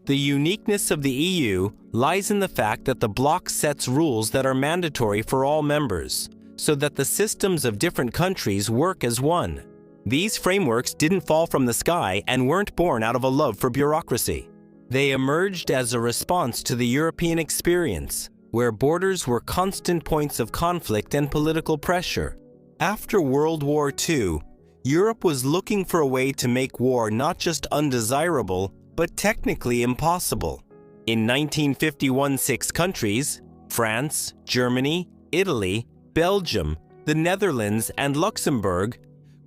The uniqueness of the EU lies in the fact that the bloc sets rules that are mandatory for all members, so that the systems of different countries work as one. These frameworks didn't fall from the sky and weren't born out of a love for bureaucracy. They emerged as a response to the European experience, where borders were constant points of conflict and political pressure. After World War II, Europe was looking for a way to make war not just undesirable, but technically impossible. In 1951, 6 countries, France, Germany, Italy, Belgium, the Netherlands, and Luxembourg,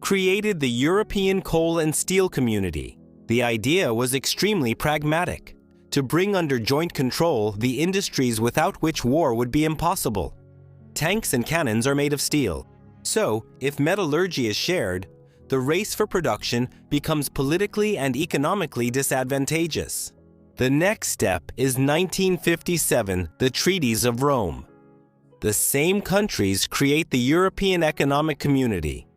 created the European Coal and Steel Community. The idea was extremely pragmatic: to bring under joint control the industries without which war would be impossible. Tanks and cannons are made of steel, so if metallurgy is shared, the race for production becomes politically and economically disadvantageous. The next step is 1957, the Treaties of Rome. The same countries create the European Economic Community.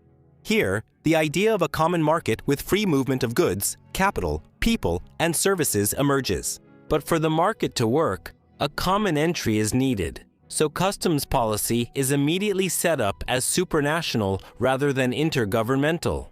Here, the idea of a common market with free movement of goods, capital, people, and services emerges. But for the market to work, a common entry is needed. So customs policy is immediately set up as supranational rather than intergovernmental.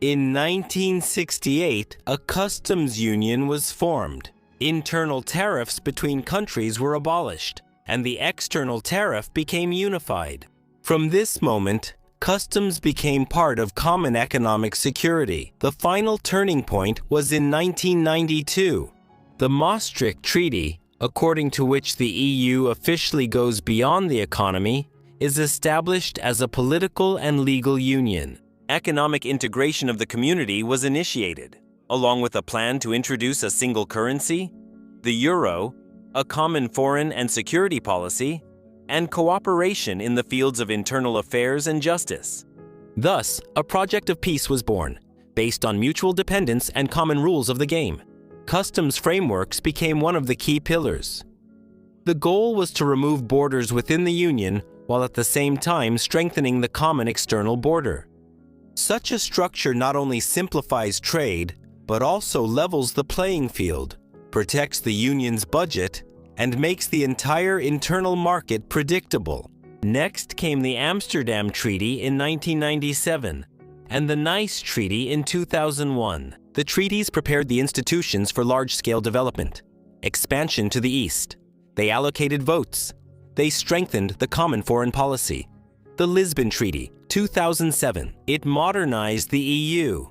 In 1968, a customs union was formed. Internal tariffs between countries were abolished, and the external tariff became unified. From this moment, customs became part of common economic security. The final turning point was in 1992. The Maastricht Treaty, according to which the EU officially goes beyond the economy, is established as a political and legal union. Economic integration of the community was initiated, along with a plan to introduce a single currency, the euro, a common foreign and security policy, and cooperation in the fields of internal affairs and justice. Thus, a project of peace was born, based on mutual dependence and common rules of the game. Customs frameworks became one of the key pillars. The goal was to remove borders within the Union while at the same time strengthening the common external border. Such a structure not only simplifies trade, but also levels the playing field, protects the Union's budget, and makes the entire internal market predictable. Next came the Amsterdam Treaty in 1997 and the Nice Treaty in 2001. The treaties prepared the institutions for large-scale development, expansion to the east. They allocated votes. They strengthened the common foreign policy. The Lisbon Treaty, 2007. It modernized the EU,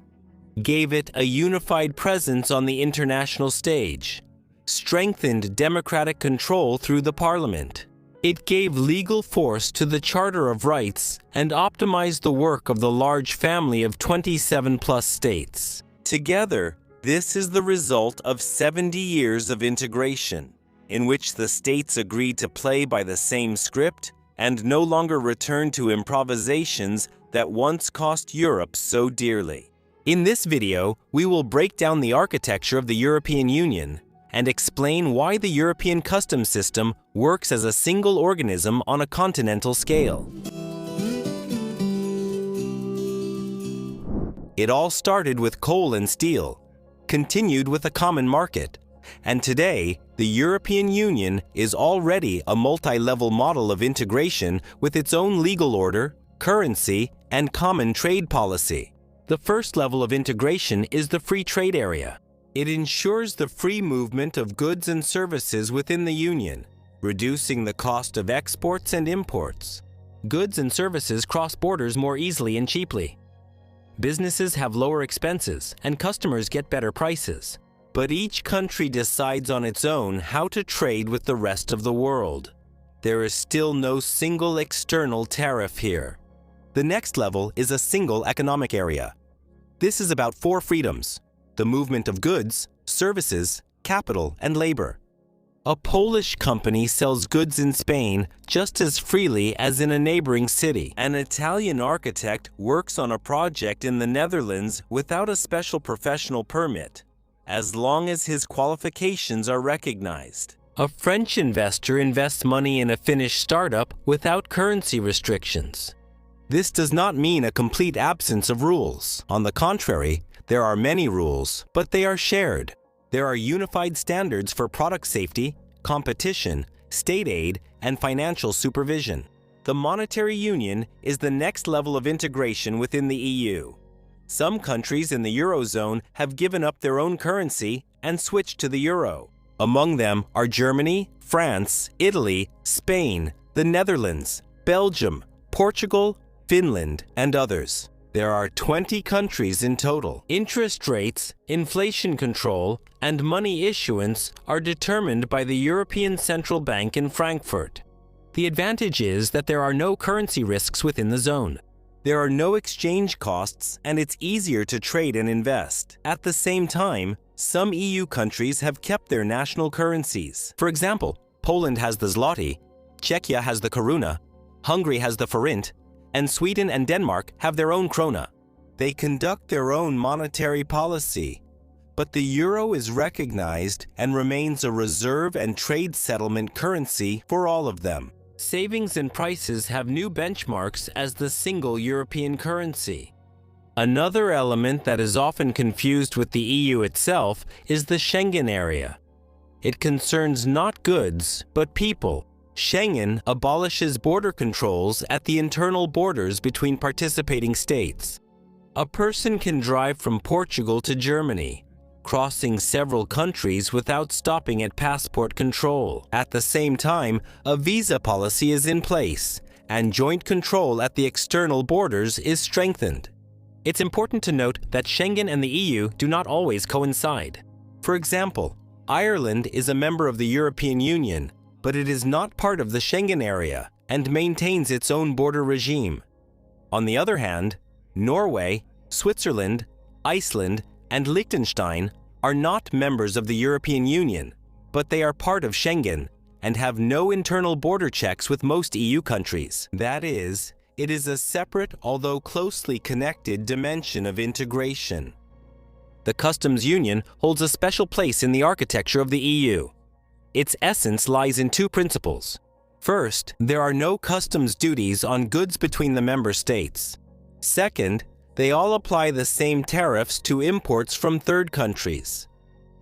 gave it a unified presence on the international stage, strengthened democratic control through the parliament. It gave legal force to the Charter of Rights and optimized the work of the large family of 27+ states. Together, this is the result of 70 years of integration, in which the states agreed to play by the same script and no longer return to improvisations that once cost Europe so dearly. In this video, we will break down the architecture of the European Union and explain why the European customs system works as a single organism on a continental scale. It all started with coal and steel, continued with a common market, and today, the European Union is already a multi-level model of integration with its own legal order, currency, and common trade policy. The first level of integration is the free trade area. It ensures the free movement of goods and services within the Union, reducing the cost of exports and imports. Goods and services cross borders more easily and cheaply. Businesses have lower expenses, and customers get better prices. But each country decides on its own how to trade with the rest of the world. There is still no single external tariff here. The next level is a single economic area. This is about 4 freedoms: the movement of goods, services, capital, and labor. A Polish company sells goods in Spain just as freely as in a neighboring city. An Italian architect works on a project in the Netherlands without a special professional permit, as long as his qualifications are recognized. A French investor invests money in a Finnish startup without currency restrictions. This does not mean a complete absence of rules. On the contrary, there are many rules, but they are shared. There are unified standards for product safety, competition, state aid, and financial supervision. The monetary union is the next level of integration within the EU. Some countries in the Eurozone have given up their own currency and switched to the euro. Among them are Germany, France, Italy, Spain, the Netherlands, Belgium, Portugal, Finland, and others. There are 20 countries in total. Interest rates, inflation control, and money issuance are determined by the European Central Bank in Frankfurt. The advantage is that there are no currency risks within the zone. There are no exchange costs, and it's easier to trade and invest. At the same time, some EU countries have kept their national currencies. For example, Poland has the zloty, Czechia has the koruna, Hungary has the forint, and Sweden and Denmark have their own krona. They conduct their own monetary policy, but the euro is recognized and remains a reserve and trade settlement currency for all of them. Savings and prices have new benchmarks as the single European currency. Another element that is often confused with the EU itself is the Schengen area. It concerns not goods, but people. Schengen abolishes border controls at the internal borders between participating states. A person can drive from Portugal to Germany, crossing several countries without stopping at passport control. At the same time, a visa policy is in place, and joint control at the external borders is strengthened. It's important to note that Schengen and the EU do not always coincide. For example, Ireland is a member of the European Union, but it is not part of the Schengen area and maintains its own border regime. On the other hand, Norway, Switzerland, Iceland, and Liechtenstein are not members of the European Union, but they are part of Schengen and have no internal border checks with most EU countries. That is, it is a separate, although closely connected, dimension of integration. The customs union holds a special place in the architecture of the EU. Its essence lies in two principles. First, there are no customs duties on goods between the member states. Second, they all apply the same tariffs to imports from third countries.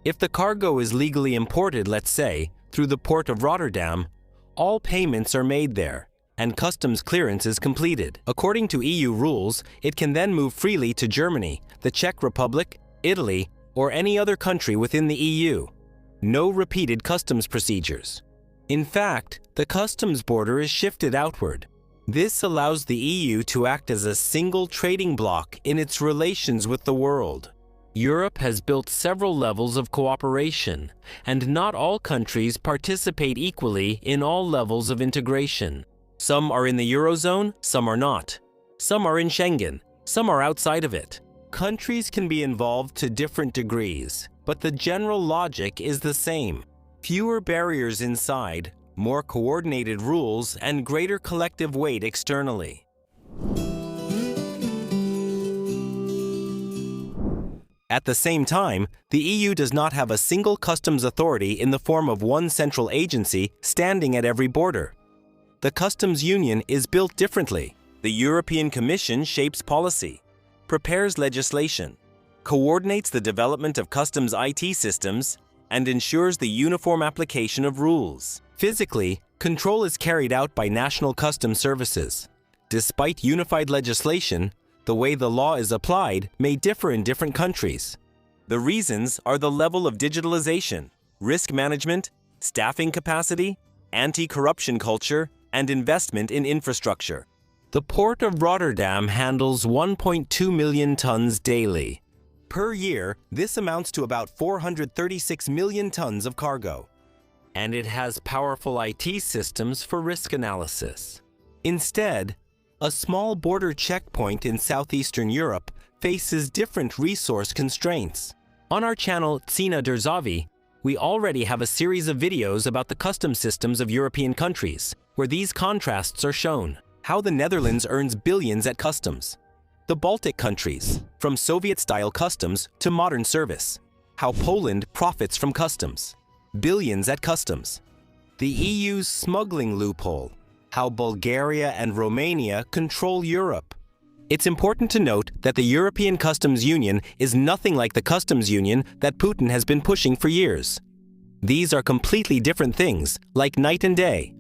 If the cargo is legally imported, let's say, through the port of Rotterdam, all payments are made there, and customs clearance is completed. According to EU rules, it can then move freely to Germany, the Czech Republic, Italy, or any other country within the EU. No repeated customs procedures. In fact, the customs border is shifted outward. This allows the EU to act as a single trading bloc in its relations with the world. Europe has built several levels of cooperation, and not all countries participate equally in all levels of integration. Some are in the Eurozone, some are not. Some are in Schengen, some are outside of it. Countries can be involved to different degrees, but the general logic is the same. Fewer barriers inside, more coordinated rules, and greater collective weight externally. At the same time, the EU does not have a single customs authority in the form of one central agency standing at every border. The customs union is built differently. The European Commission shapes policy, prepares legislation, coordinates the development of customs IT systems, and ensures the uniform application of rules. Physically, control is carried out by national customs services. Despite unified legislation, the way the law is applied may differ in different countries. The reasons are the level of digitalization, risk management, staffing capacity, anti-corruption culture, and investment in infrastructure. The port of Rotterdam handles 1.2 million tons daily. Per year, this amounts to about 436 million tons of cargo. And it has powerful IT systems for risk analysis. Instead, a small border checkpoint in southeastern Europe faces different resource constraints. On our channel Cena der Zavi, we already have a series of videos about the customs systems of European countries, where these contrasts are shown. How the Netherlands earns billions at customs. The Baltic countries, from Soviet-style customs to modern service. How Poland profits from customs. Billions at customs. The EU's smuggling loophole. How Bulgaria and Romania control Europe. It's important to note that the European Customs Union is nothing like the customs union that Putin has been pushing for years. These are completely different things, like night and day.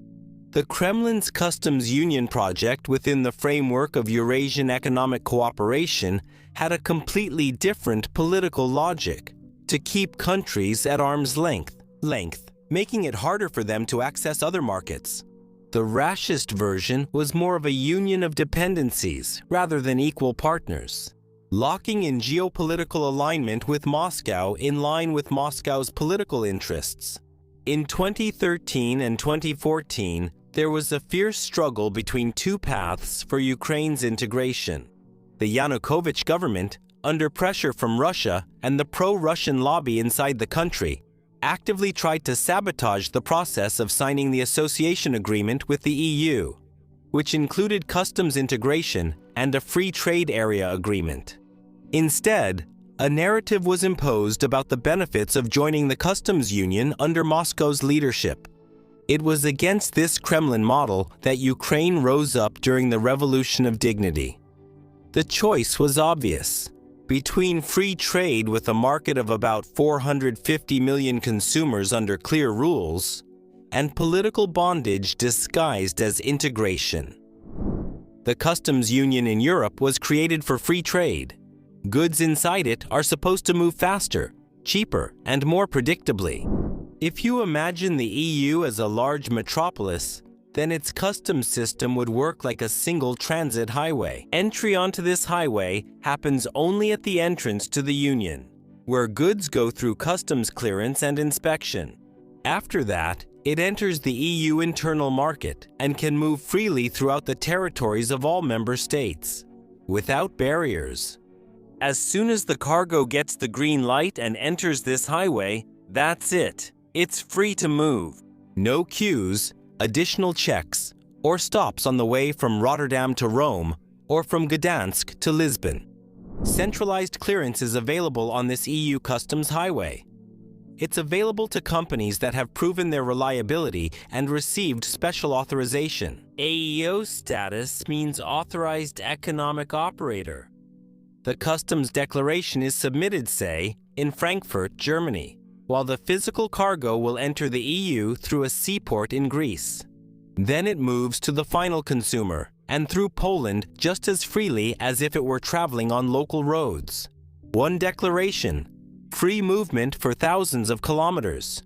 The Kremlin's customs union project within the framework of Eurasian economic cooperation had a completely different political logic: to keep countries at arm's length, making it harder for them to access other markets. The rashist version was more of a union of dependencies rather than equal partners, locking in geopolitical alignment with Moscow in line with Moscow's political interests. In 2013 and 2014, there was a fierce struggle between two paths for Ukraine's integration. The Yanukovych government, under pressure from Russia and the pro-Russian lobby inside the country, actively tried to sabotage the process of signing the association agreement with the EU, which included customs integration and a free trade area agreement. Instead, a narrative was imposed about the benefits of joining the customs union under Moscow's leadership. It was against this Kremlin model that Ukraine rose up during the Revolution of Dignity. The choice was obvious: between free trade with a market of about 450 million consumers under clear rules, and political bondage disguised as integration. The customs union in Europe was created for free trade. Goods inside it are supposed to move faster, cheaper, and more predictably. If you imagine the EU as a large metropolis, then its customs system would work like a single transit highway. Entry onto this highway happens only at the entrance to the Union, where goods go through customs clearance and inspection. After that, it enters the EU internal market and can move freely throughout the territories of all member states, without barriers. As soon as the cargo gets the green light and enters this highway, that's it. It's free to move. No queues, additional checks, or stops on the way from Rotterdam to Rome or from Gdansk to Lisbon. Centralized clearance is available on this EU customs highway. It's available to companies that have proven their reliability and received special authorization. AEO status means Authorized Economic Operator. The customs declaration is submitted, say, in Frankfurt, Germany, while the physical cargo will enter the EU through a seaport in Greece. Then it moves to the final consumer and through Poland just as freely as if it were traveling on local roads. One declaration, free movement for thousands of kilometers.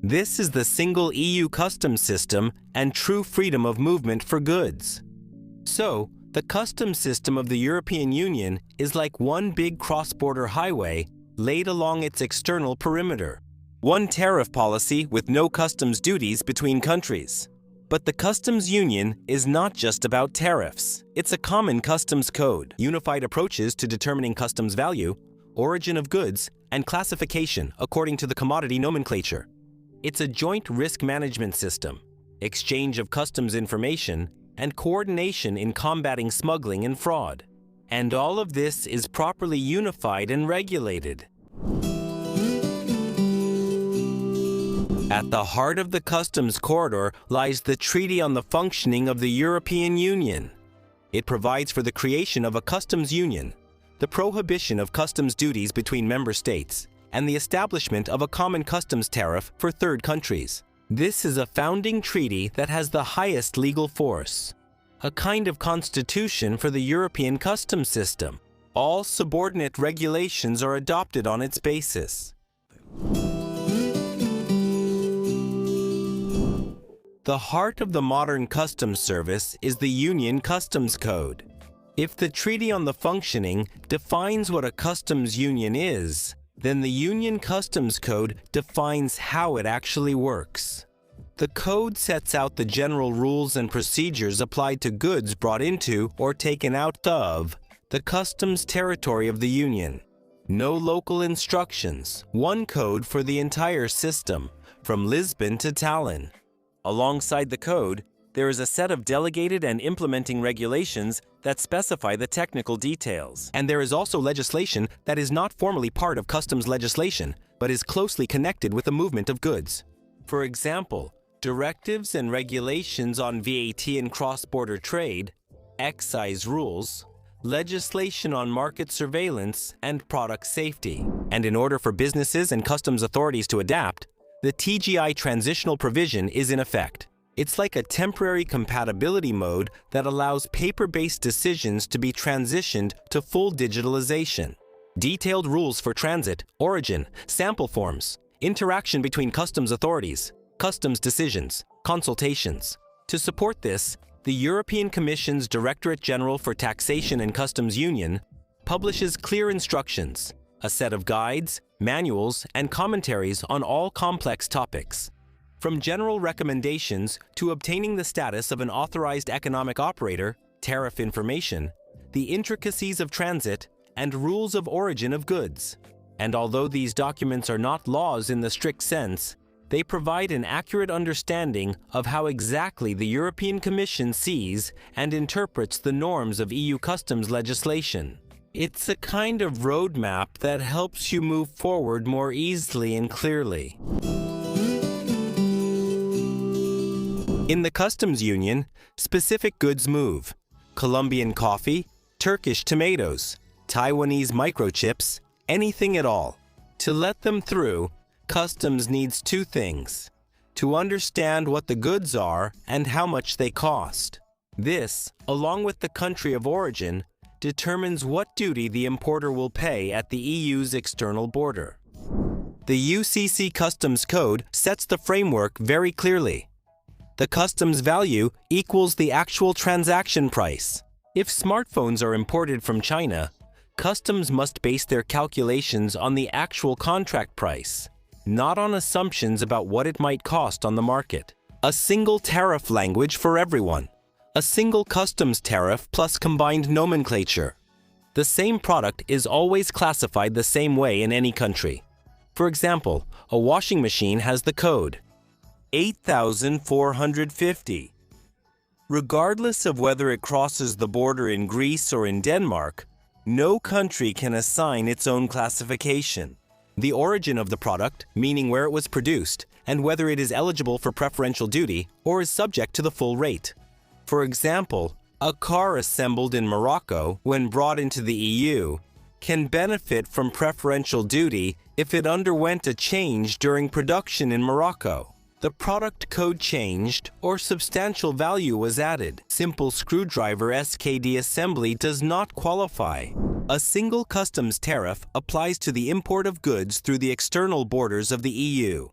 This is the single EU customs system and true freedom of movement for goods. So, the customs system of the European Union is like one big cross-border highway laid along its external perimeter. One tariff policy with no customs duties between countries. But the customs union is not just about tariffs. It's a common customs code, unified approaches to determining customs value, origin of goods, and classification according to the commodity nomenclature. It's a joint risk management system, exchange of customs information, and coordination in combating smuggling and fraud. And all of this is properly unified and regulated. At the heart of the customs corridor lies the Treaty on the Functioning of the European Union. It provides for the creation of a customs union, the prohibition of customs duties between member states, and the establishment of a common customs tariff for third countries. This is a founding treaty that has the highest legal force, a kind of constitution for the European customs system. All subordinate regulations are adopted on its basis. The heart of the modern customs service is the Union Customs Code. If the Treaty on the Functioning defines what a customs union is, then the Union Customs Code defines how it actually works. The code sets out the general rules and procedures applied to goods brought into or taken out of the customs territory of the Union. No local instructions, one code for the entire system, from Lisbon to Tallinn. Alongside the code, there is a set of delegated and implementing regulations that specify the technical details. And there is also legislation that is not formally part of customs legislation, but is closely connected with the movement of goods. For example, directives and regulations on VAT and cross-border trade, excise rules, legislation on market surveillance, and product safety. And in order for businesses and customs authorities to adapt, the TGI transitional provision is in effect. It's like a temporary compatibility mode that allows paper-based decisions to be transitioned to full digitalization. Detailed rules for transit, origin, sample forms, interaction between customs authorities, customs decisions, consultations. To support this, the European Commission's Directorate General for Taxation and Customs Union publishes clear instructions, a set of guides, manuals, and commentaries on all complex topics. From general recommendations to obtaining the status of an authorized economic operator, tariff information, the intricacies of transit, and rules of origin of goods. And although these documents are not laws in the strict sense, they provide an accurate understanding of how exactly the European Commission sees and interprets the norms of EU customs legislation. It's a kind of roadmap that helps you move forward more easily and clearly. In the Customs Union, specific goods move: Colombian coffee, Turkish tomatoes, Taiwanese microchips, anything at all. To let them through, Customs needs two things: to understand what the goods are and how much they cost. This, along with the country of origin, determines what duty the importer will pay at the EU's external border. The UCC Customs Code sets the framework very clearly. The customs value equals the actual transaction price. If smartphones are imported from China, customs must base their calculations on the actual contract price, not on assumptions about what it might cost on the market. A single tariff language for everyone. A single customs tariff plus combined nomenclature. The same product is always classified the same way in any country. For example, a washing machine has the code 8450. Regardless of whether it crosses the border in Greece or in Denmark, no country can assign its own classification. The origin of the product, meaning where it was produced, and whether it is eligible for preferential duty or is subject to the full rate. For example, a car assembled in Morocco when brought into the EU can benefit from preferential duty if it underwent a change during production in Morocco. The product code changed or substantial value was added. Simple screwdriver SKD assembly does not qualify. A single customs tariff applies to the import of goods through the external borders of the EU.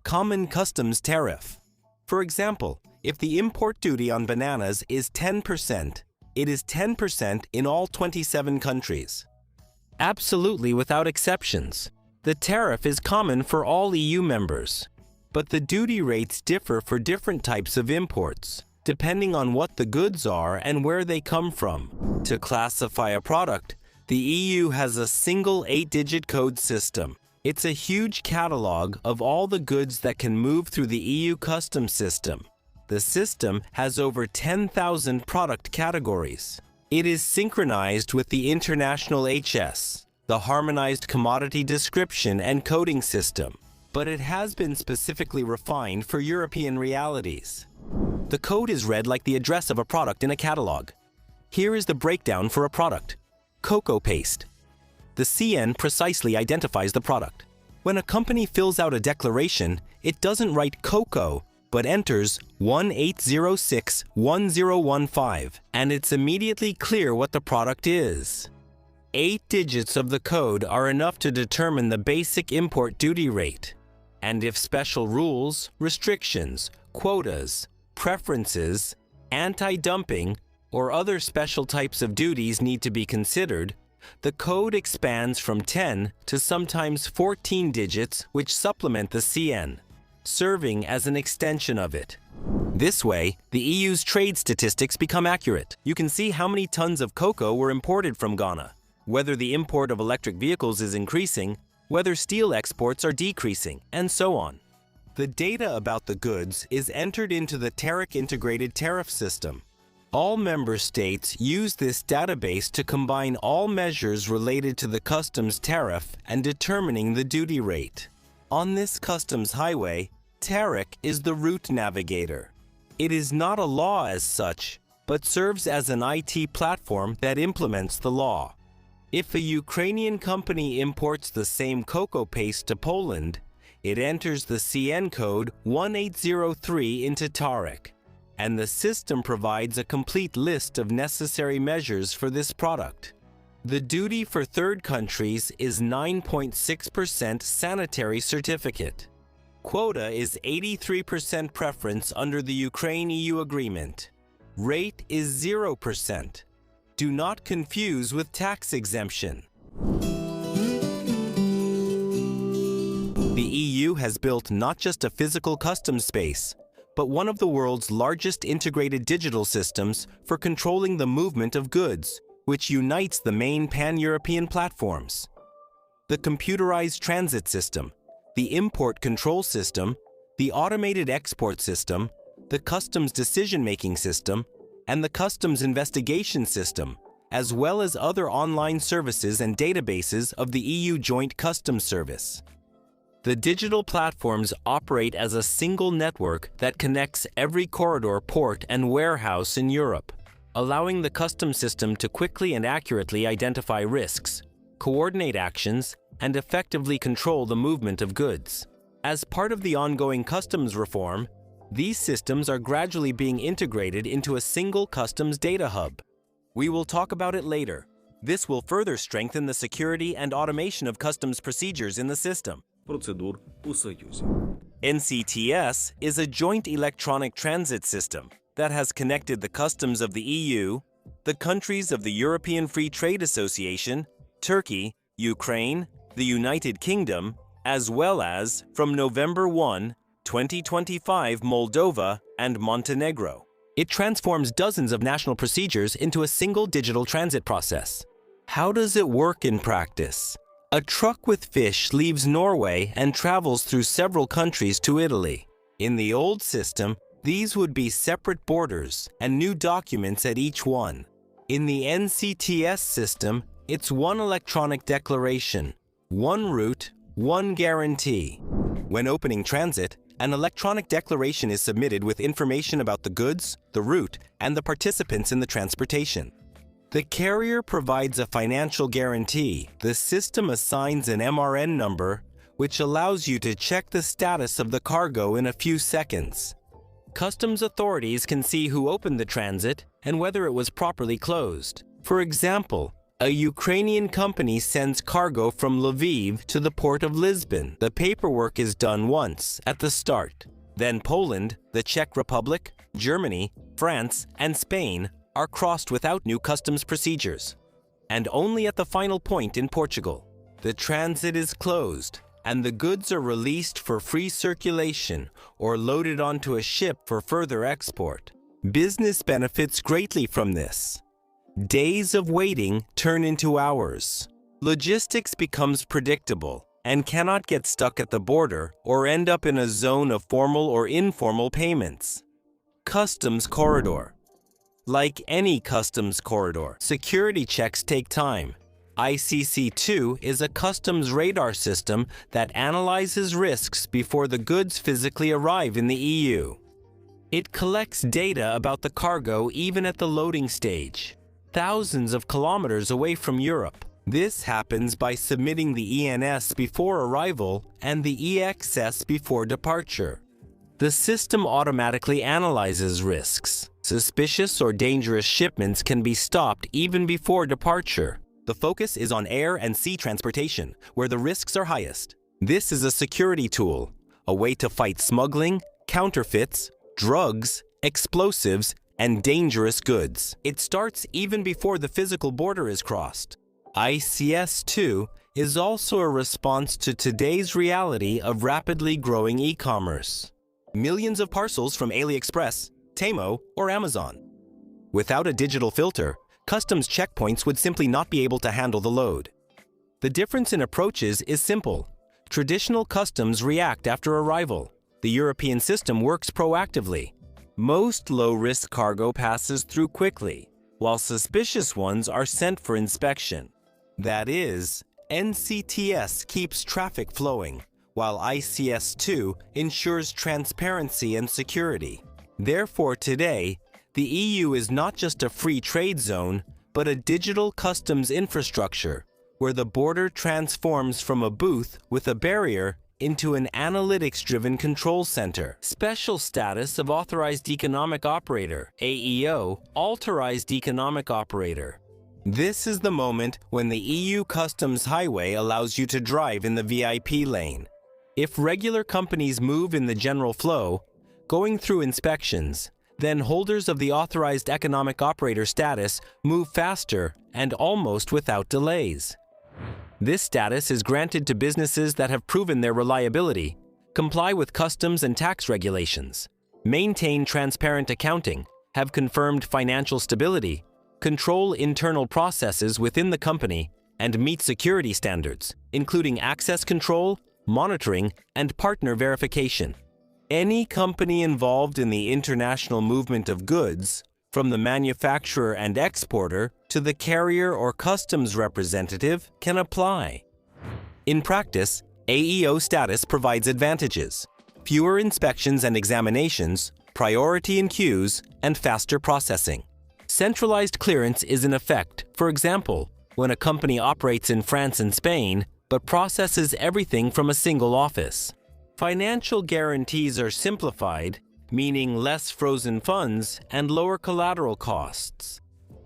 Common customs tariff. For example, if the import duty on bananas is 10%, it is 10% in all 27 countries. Absolutely without exceptions. The tariff is common for all EU members. But the duty rates differ for different types of imports, depending on what the goods are and where they come from. To classify a product, the EU has a single 8-digit code system. It's a huge catalog of all the goods that can move through the EU customs system. The system has over 10,000 product categories. It is synchronized with the international HS, the Harmonized Commodity Description and Coding System, but it has been specifically refined for European realities. The code is read like the address of a product in a catalog. Here is the breakdown for a product. Cocoa paste. The CN precisely identifies the product. When a company fills out a declaration, it doesn't write cocoa, but enters 18061015, and it's immediately clear what the product is. 8 digits of the code are enough to determine the basic import duty rate. And if special rules, restrictions, quotas, preferences, anti-dumping, or other special types of duties need to be considered, the code expands from 10 to sometimes 14 digits which supplement the CN, serving as an extension of it. This way, the EU's trade statistics become accurate. You can see how many tons of cocoa were imported from Ghana, whether the import of electric vehicles is increasing, whether steel exports are decreasing, and so on. The data about the goods is entered into the TARIC integrated tariff system. All member states use this database to combine all measures related to the customs tariff and determining the duty rate. On this customs highway, TARIC is the route navigator. It is not a law as such, but serves as an IT platform that implements the law. If a Ukrainian company imports the same cocoa paste to Poland, it enters the CN code 1803 into TARIC, and the system provides a complete list of necessary measures for this product. The duty for third countries is 9.6% sanitary certificate. Quota is 83% preference under the Ukraine-EU agreement. Rate is 0%. Do not confuse with tax exemption. The EU has built not just a physical customs space, but one of the world's largest integrated digital systems for controlling the movement of goods, which unites the main pan-European platforms. The computerized transit system, the import control system, the automated export system, the customs decision-making system, and the customs investigation system, as well as other online services and databases of the EU Joint Customs Service. The digital platforms operate as a single network that connects every corridor, port, and warehouse in Europe, allowing the customs system to quickly and accurately identify risks, coordinate actions, and effectively control the movement of goods. As part of the ongoing customs reform, these systems are gradually being integrated into a single customs data hub. We will talk about it later. This will further strengthen the security and automation of customs procedures in the system. Процедур у Союзі. NCTS is a joint electronic transit system that has connected the customs of the EU, the countries of the European Free Trade Association, Turkey, Ukraine, the United Kingdom, as well as, from November 1, 2025, Moldova and Montenegro. It transforms dozens of national procedures into a single digital transit process. How does it work in practice? A truck with fish leaves Norway and travels through several countries to Italy. In the old system, these would be separate borders and new documents at each one. In the NCTS system, it's one electronic declaration, one route, one guarantee. When opening transit, an electronic declaration is submitted with information about the goods, the route, and the participants in the transportation. The carrier provides a financial guarantee. The system assigns an MRN number, which allows you to check the status of the cargo in a few seconds. Customs authorities can see who opened the transit and whether it was properly closed. For example, a Ukrainian company sends cargo from Lviv to the port of Lisbon. The paperwork is done once, at the start. Then Poland, the Czech Republic, Germany, France, and Spain are crossed without new customs procedures. And only at the final point in Portugal. The transit is closed, and the goods are released for free circulation or loaded onto a ship for further export. Business benefits greatly from this. Days of waiting turn into hours. Logistics becomes predictable and cannot get stuck at the border or end up in a zone of formal or informal payments. Customs corridor. Like any customs corridor, security checks take time. ICC2 is a customs radar system that analyzes risks before the goods physically arrive in the EU. It collects data about the cargo even at the loading stage, thousands of kilometers away from Europe. This happens by submitting the ENS before arrival and the EXS before departure. The system automatically analyzes risks. Suspicious or dangerous shipments can be stopped even before departure. The focus is on air and sea transportation, where the risks are highest. This is a security tool, a way to fight smuggling, counterfeits, drugs, explosives, and dangerous goods. It starts even before the physical border is crossed. ICS2 is also a response to today's reality of rapidly growing e-commerce. Millions of parcels from AliExpress, Temu, or Amazon. Without a digital filter, customs checkpoints would simply not be able to handle the load. The difference in approaches is simple. Traditional customs react after arrival. The European system works proactively. Most low-risk cargo passes through quickly, while suspicious ones are sent for inspection. That is, NCTS keeps traffic flowing, while ICS2 ensures transparency and security. Therefore, today, The EU is not just a free trade zone, but a digital customs infrastructure where the border transforms from a booth with a barrier into an analytics-driven control center. Special status of Authorized Economic Operator, AEO, Authorized Economic Operator. This is the moment when the EU Customs Highway allows you to drive in the VIP lane. If regular companies move in the general flow, going through inspections, then holders of the Authorized Economic Operator status move faster and almost without delays. This status is granted to businesses that have proven their reliability, comply with customs and tax regulations, maintain transparent accounting, have confirmed financial stability, control internal processes within the company, and meet security standards, including access control, monitoring, and partner verification. Any company involved in the international movement of goods, from the manufacturer and exporter to the carrier or customs representative, can apply. In practice, AEO status provides advantages: fewer inspections and examinations, priority in queues, and faster processing. Centralized clearance is in effect, for example, when a company operates in France and Spain, but processes everything from a single office. Financial guarantees are simplified, meaning less frozen funds and lower collateral costs.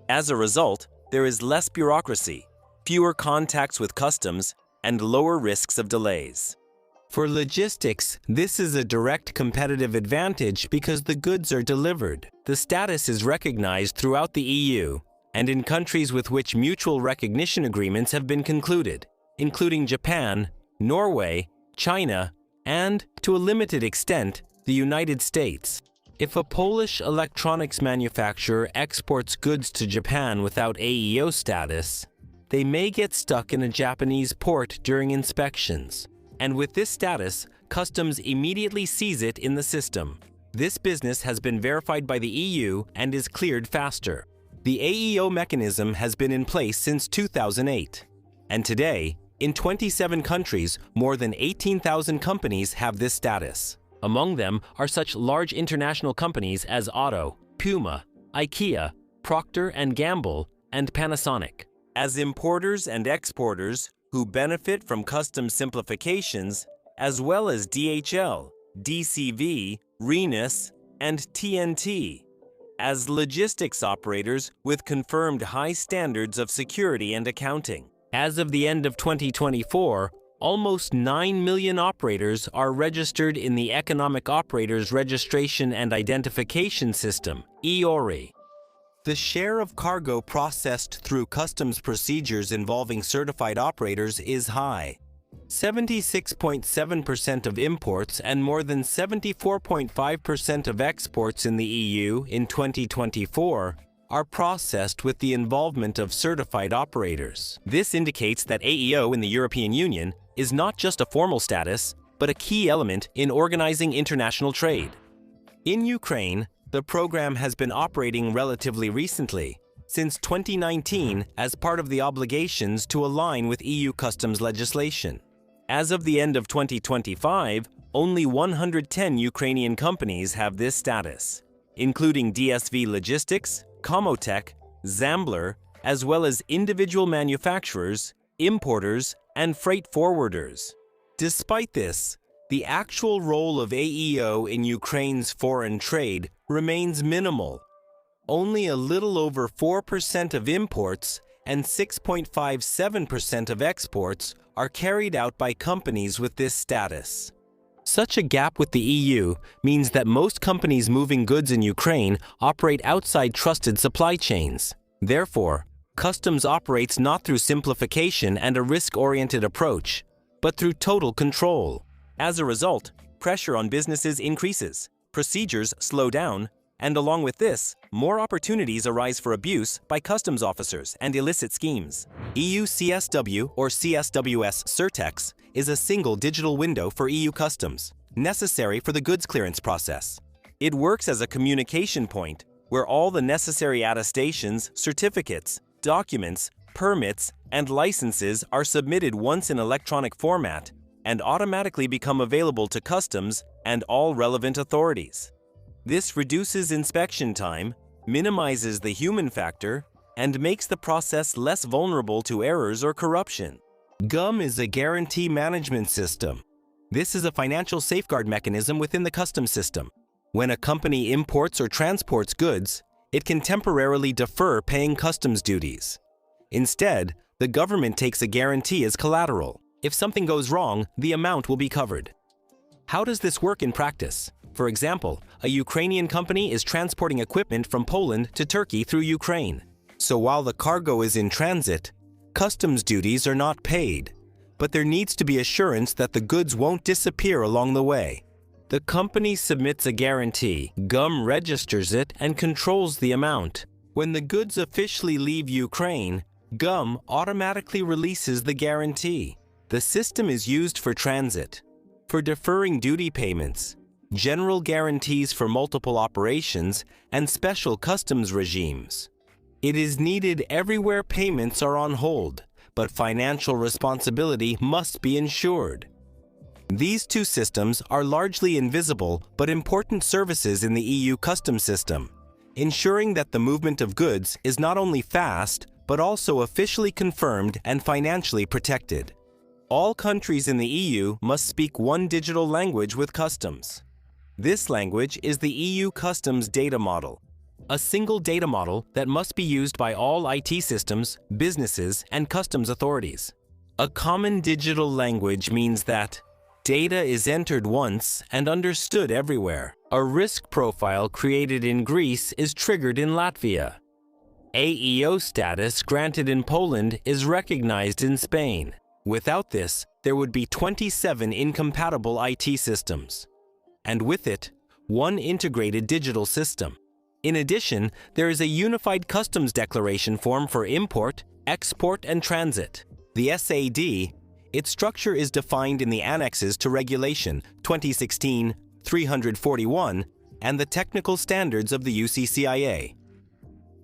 As a result, there is less bureaucracy, fewer contacts with customs, and lower risks of delays. For logistics, this is a direct competitive advantage because the goods are delivered. The status is recognized throughout the EU and in countries with which mutual recognition agreements have been concluded, including Japan, Norway, China, and, to a limited extent, the United States. If a Polish electronics manufacturer exports goods to Japan without AEO status, they may get stuck in a Japanese port during inspections. And with this status, customs immediately sees it in the system. This business has been verified by the EU and is cleared faster. The AEO mechanism has been in place since 2008. And today, in 27 countries, more than 18,000 companies have this status. Among them are such large international companies as Otto, Puma, IKEA, Procter & Gamble, and Panasonic. As importers and exporters who benefit from customs simplifications, as well as DHL, DCV, Rhenus, and TNT. As logistics operators with confirmed high standards of security and accounting. As of the end of 2024, almost 9 million operators are registered in the Economic Operators Registration and Identification System, EORI. The share of cargo processed through customs procedures involving certified operators is high. 76.7% of imports and more than 74.5% of exports in the EU in 2024 are processed with the involvement of certified operators. This indicates that AEO in the European Union is not just a formal status, but a key element in organizing international trade. In Ukraine, the program has been operating relatively recently, since 2019 as part of the obligations to align with EU customs legislation. As of the end of 2025, only 110 Ukrainian companies have this status, including DSV Logistics, Comotech, Zambler, as well as individual manufacturers, importers, and freight forwarders. Despite this, the actual role of AEO in Ukraine's foreign trade remains minimal. Only a little over 4% of imports and 6.57% of exports are carried out by companies with this status. Such a gap with the EU means that most companies moving goods in Ukraine operate outside trusted supply chains. Therefore, customs operates not through simplification and a risk-oriented approach, but through total control. As a result, pressure on businesses increases, procedures slow down, and along with this, more opportunities arise for abuse by customs officers and illicit schemes. EU CSW or CSWS Certex is a single digital window for EU customs, necessary for the goods clearance process. It works as a communication point where all the necessary attestations, certificates, documents, permits, and licenses are submitted once in electronic format and automatically become available to customs and all relevant authorities. This reduces inspection time, minimizes the human factor, and makes the process less vulnerable to errors or corruption. GUM is a guarantee management system. This is a financial safeguard mechanism within the customs system. When a company imports or transports goods, it can temporarily defer paying customs duties. Instead, the government takes a guarantee as collateral. If something goes wrong, the amount will be covered. How does this work in practice? For example, a Ukrainian company is transporting equipment from Poland to Turkey through Ukraine. So while the cargo is in transit, customs duties are not paid, but there needs to be assurance that the goods won't disappear along the way. The company submits a guarantee, GUM registers it and controls the amount. When the goods officially leave Ukraine, GUM automatically releases the guarantee. The system is used for transit, for deferring duty payments, general guarantees for multiple operations, and special customs regimes. It is needed everywhere payments are on hold, but financial responsibility must be ensured. These two systems are largely invisible but important services in the EU customs system, ensuring that the movement of goods is not only fast, but also officially confirmed and financially protected. All countries in the EU must speak one digital language with customs. This language is the EU Customs Data Model, a single data model that must be used by all IT systems, businesses, and customs authorities. A common digital language means that data is entered once and understood everywhere. A risk profile created in Greece is triggered in Latvia. AEO status granted in Poland is recognized in Spain. Without this, there would be 27 incompatible IT systems. And with it, one integrated digital system. In addition, there is a unified customs declaration form for import, export, and transit. The SAD, its structure is defined in the annexes to Regulation 2016-341 and the technical standards of the UCCIA.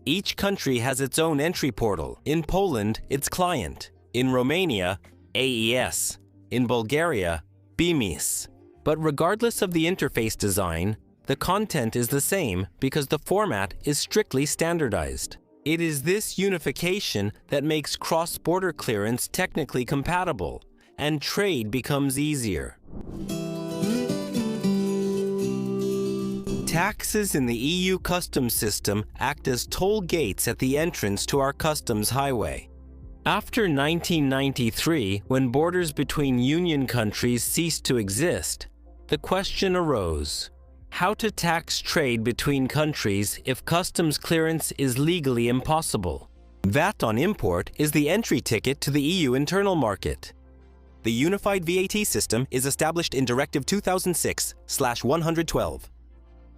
Each country has its own entry portal. In Poland, its client. In Romania, AES. In Bulgaria, BIMIS. But regardless of the interface design, the content is the same because the format is strictly standardized. It is this unification that makes cross-border clearance technically compatible, and trade becomes easier. Taxes in the EU customs system act as toll gates at the entrance to our customs highway. After 1993, when borders between union countries ceased to exist, the question arose: how to tax trade between countries if customs clearance is legally impossible? VAT on import is the entry ticket to the EU internal market. The unified VAT system is established in Directive 2006/112.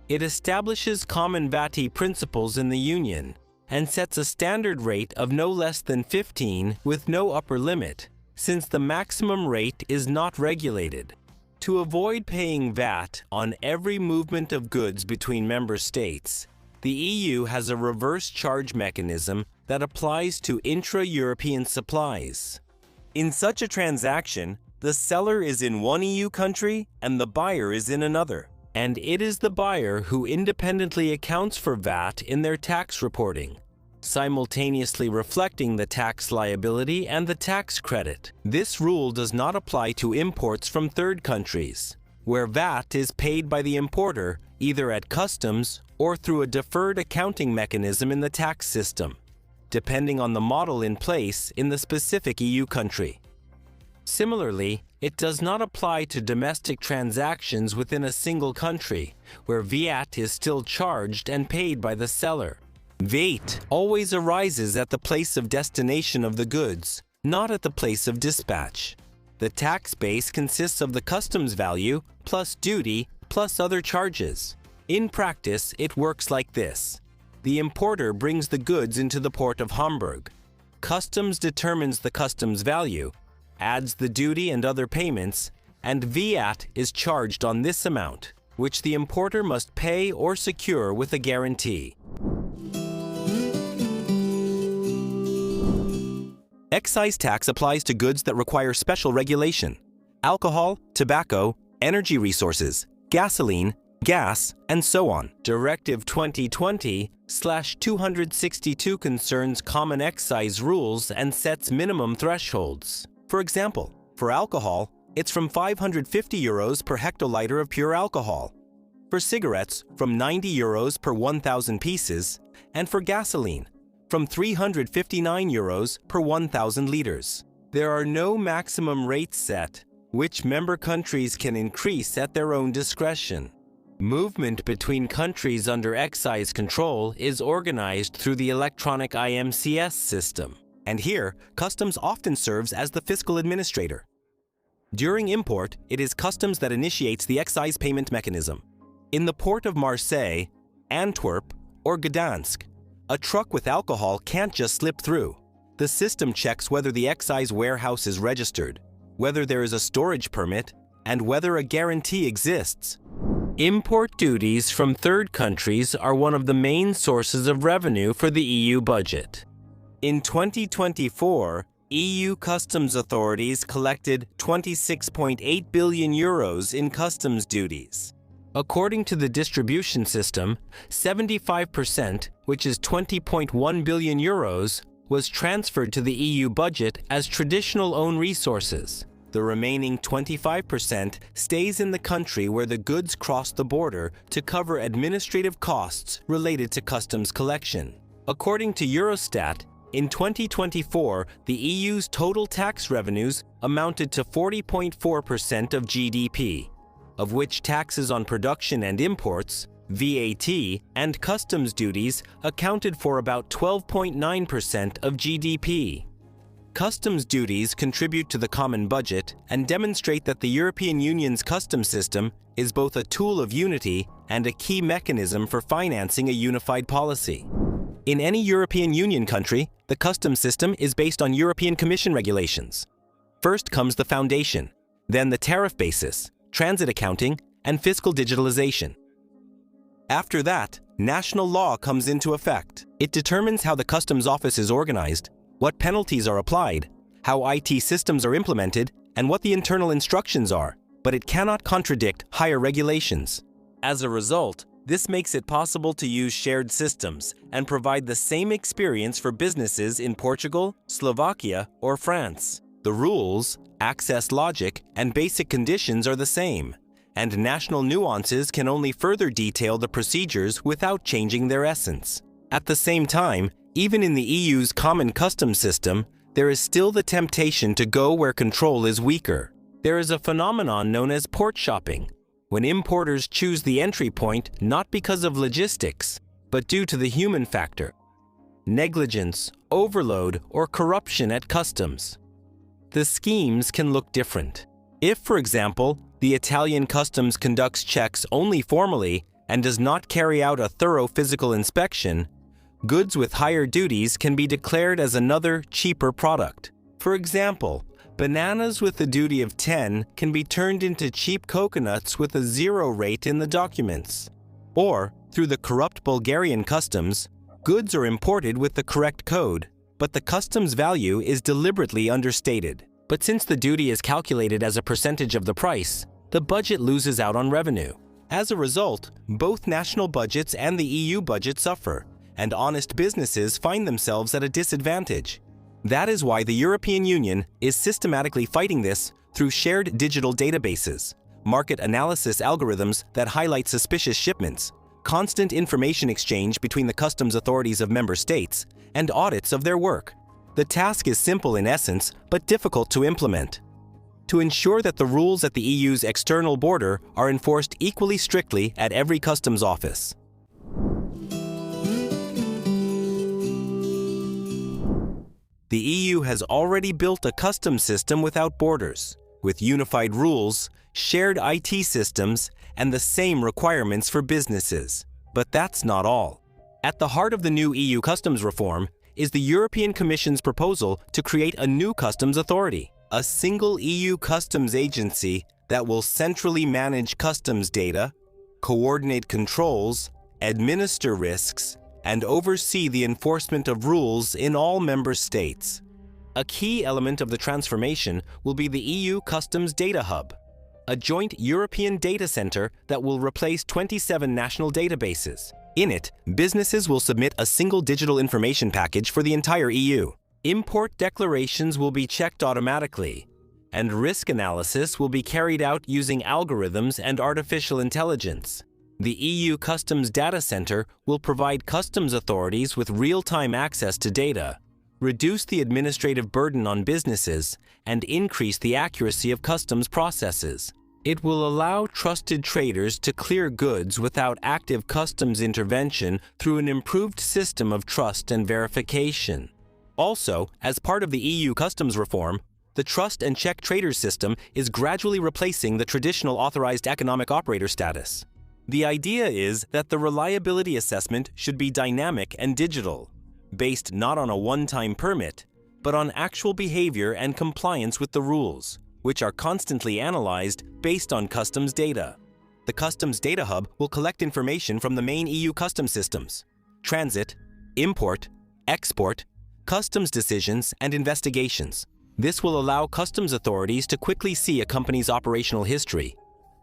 It establishes common VAT principles in the Union and sets a standard rate of no less than 15 with no upper limit, since the maximum rate is not regulated. To avoid paying VAT on every movement of goods between member states, the EU has a reverse charge mechanism that applies to intra-European supplies. In such a transaction, the seller is in one EU country and the buyer is in another, and it is the buyer who independently accounts for VAT in their tax reporting, simultaneously reflecting the tax liability and the tax credit. This rule does not apply to imports from third countries, where VAT is paid by the importer either at customs or through a deferred accounting mechanism in the tax system, depending on the model in place in the specific EU country. Similarly, it does not apply to domestic transactions within a single country, where VAT is still charged and paid by the seller. VAT always arises at the place of destination of the goods, not at the place of dispatch. The tax base consists of the customs value plus duty plus other charges. In practice, it works like this. The importer brings the goods into the port of Hamburg. Customs determines the customs value, adds the duty and other payments, and VAT is charged on this amount, which the importer must pay or secure with a guarantee. Excise tax applies to goods that require special regulation. Alcohol, tobacco, energy resources, gasoline, gas, and so on. Directive 2020/262 concerns common excise rules and sets minimum thresholds. For example, for alcohol, it's from 550 euros per hectoliter of pure alcohol. For cigarettes, from 90 euros per 1,000 pieces, and for gasoline, from 359 euros per 1,000 liters. There are no maximum rates set, which member countries can increase at their own discretion. Movement between countries under excise control is organized through the electronic IMCS system, and here, customs often serves as the fiscal administrator. During import, it is customs that initiates the excise payment mechanism. In the port of Marseille, Antwerp, or Gdansk, a truck with alcohol can't just slip through. The system checks whether the excise warehouse is registered, whether there is a storage permit, and whether a guarantee exists. Import duties from third countries are one of the main sources of revenue for the EU budget. In 2024, EU customs authorities collected 26.8 billion euros in customs duties. According to the distribution system, 75%, which is 20.1 billion euros, was transferred to the EU budget as traditional own resources. The remaining 25% stays in the country where the goods cross the border to cover administrative costs related to customs collection. According to Eurostat, in 2024, the EU's total tax revenues amounted to 40.4% of GDP, of which taxes on production and imports, VAT, and customs duties accounted for about 12.9% of GDP. Customs duties contribute to the common budget and demonstrate that the European Union's customs system is both a tool of unity and a key mechanism for financing a unified policy. In any European Union country, the customs system is based on European Commission regulations. First comes the foundation, then the tariff basis, transit accounting, and fiscal digitalization. After that, national law comes into effect. It determines how the customs office is organized, what penalties are applied, how IT systems are implemented, and what the internal instructions are, but it cannot contradict higher regulations. As a result, this makes it possible to use shared systems and provide the same experience for businesses in Portugal, Slovakia, or France. The rules, access logic, and basic conditions are the same, and national nuances can only further detail the procedures without changing their essence. At the same time, even in the EU's common customs system, there is still the temptation to go where control is weaker. There is a phenomenon known as port shopping, when importers choose the entry point not because of logistics, but due to the human factor, negligence, overload, or corruption at customs. The schemes can look different. If, for example, the Italian customs conducts checks only formally and does not carry out a thorough physical inspection, goods with higher duties can be declared as another, cheaper product. For example, bananas with a duty of 10 can be turned into cheap coconuts with a 0 rate in the documents. Or, through the corrupt Bulgarian customs, goods are imported with the correct code, but the customs value is deliberately understated. But since the duty is calculated as a percentage of the price, the budget loses out on revenue. As a result, both national budgets and the EU budget suffer, and honest businesses find themselves at a disadvantage. That is why the European Union is systematically fighting this through shared digital databases, market analysis algorithms that highlight suspicious shipments, constant information exchange between the customs authorities of member states, and audits of their work. The task is simple in essence, but difficult to implement. To ensure that the rules at the EU's external border are enforced equally strictly at every customs office. The EU has already built a customs system without borders, with unified rules, shared IT systems, and the same requirements for businesses. But that's not all. At the heart of the new EU customs reform is the European Commission's proposal to create a new customs authority, a single EU customs agency that will centrally manage customs data, coordinate controls, administer risks, and oversee the enforcement of rules in all member states. A key element of the transformation will be the EU Customs Data Hub. a joint European data center that will replace 27 national databases. In it, businesses will submit a single digital information package for the entire EU. Import declarations will be checked automatically, and risk analysis will be carried out using algorithms and artificial intelligence. The EU Customs Data Center will provide customs authorities with real-time access to data, reduce the administrative burden on businesses, and increase the accuracy of customs processes. It will allow trusted traders to clear goods without active customs intervention through an improved system of trust and verification. Also, as part of the EU customs reform, the Trust and Check Traders system is gradually replacing the traditional authorized economic operator status. The idea is that the reliability assessment should be dynamic and digital, based not on a one-time permit, but on actual behavior and compliance with the rules, which are constantly analyzed based on customs data. The Customs Data Hub will collect information from the main EU customs systems: transit, import, export, customs decisions, and investigations. This will allow customs authorities to quickly see a company's operational history,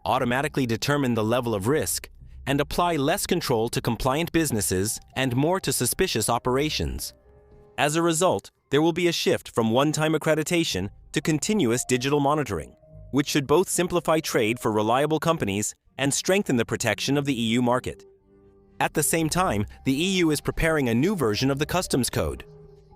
automatically determine the level of risk, and apply less control to compliant businesses and more to suspicious operations. As a result, there will be a shift from one-time accreditation to continuous digital monitoring, which should both simplify trade for reliable companies and strengthen the protection of the EU market. At the same time, the EU is preparing a new version of the Customs Code,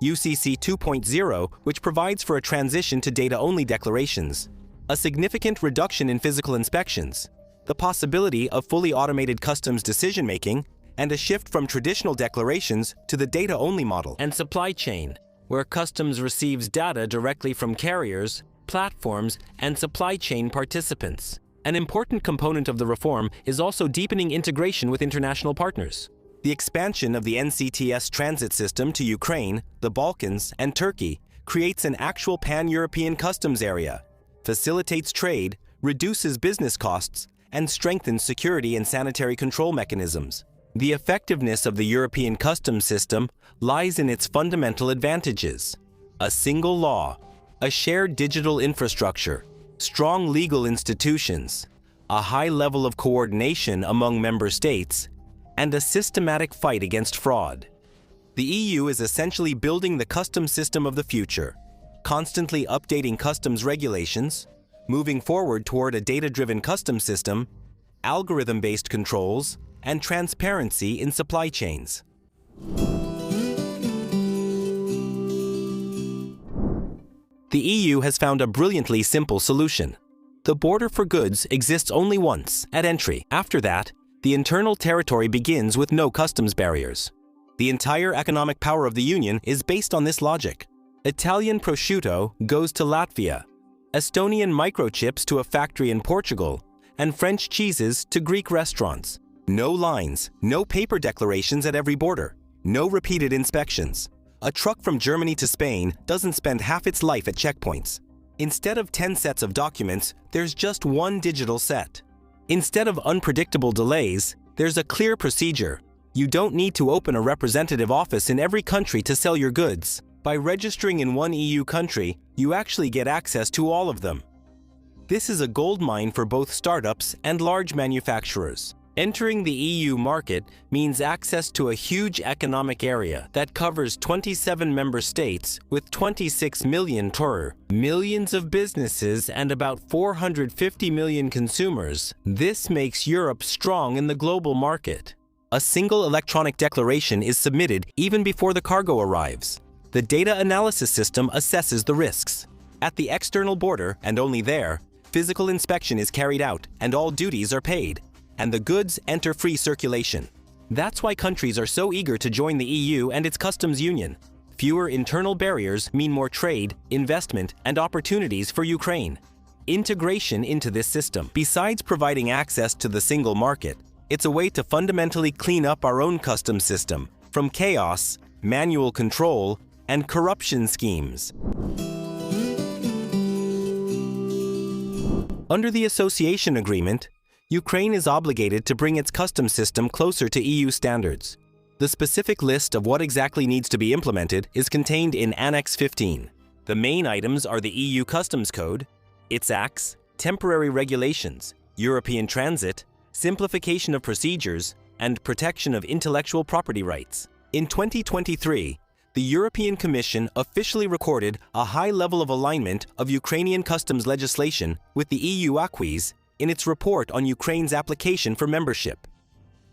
UCC 2.0, which provides for a transition to data-only declarations, a significant reduction in physical inspections, the possibility of fully automated customs decision-making, and a shift from traditional declarations to the data-only model. And supply chain, where customs receives data directly from carriers, platforms, and supply chain participants. An important component of the reform is also deepening integration with international partners. The expansion of the NCTS transit system to Ukraine, the Balkans, and Turkey creates an actual pan-European customs area, facilitates trade, reduces business costs, and strengthens security and sanitary control mechanisms. The effectiveness of the European customs system lies in its fundamental advantages: a single law, a shared digital infrastructure, strong legal institutions, a high level of coordination among member states, and a systematic fight against fraud. The EU is essentially building the customs system of the future, constantly updating customs regulations, moving forward toward a data-driven customs system, algorithm-based controls, and transparency in supply chains. The EU has found a brilliantly simple solution. The border for goods exists only once, at entry. After that, the internal territory begins with no customs barriers. The entire economic power of the Union is based on this logic. Italian prosciutto goes to Latvia, Estonian microchips to a factory in Portugal, and French cheeses to Greek restaurants. No lines, no paper declarations at every border, no repeated inspections. A truck from Germany to Spain doesn't spend half its life at checkpoints. Instead of 10 sets of documents, there's just one digital set. Instead of unpredictable delays, there's a clear procedure. You don't need to open a representative office in every country to sell your goods. By registering in one EU country, you actually get access to all of them. This is a goldmine for both startups and large manufacturers. Entering the EU market means access to a huge economic area that covers 27 member states with 26 million millions of businesses and about 450 million consumers. This makes Europe strong in the global market. A single electronic declaration is submitted even before the cargo arrives. The data analysis system assesses the risks. At the external border, and only there, physical inspection is carried out and all duties are paid, and the goods enter free circulation. That's why countries are so eager to join the EU and its customs union. Fewer internal barriers mean more trade, investment, and opportunities for Ukraine. Integration into this system, besides providing access to the single market, it's a way to fundamentally clean up our own customs system from chaos, manual control, and corruption schemes. Under the association agreement, Ukraine is obligated to bring its customs system closer to EU standards. The specific list of what exactly needs to be implemented is contained in Annex 15. The main items are the EU Customs Code, its acts, temporary regulations, European transit, simplification of procedures, and protection of intellectual property rights. In 2023, the European Commission officially recorded a high level of alignment of Ukrainian customs legislation with the EU acquis in its report on Ukraine's application for membership.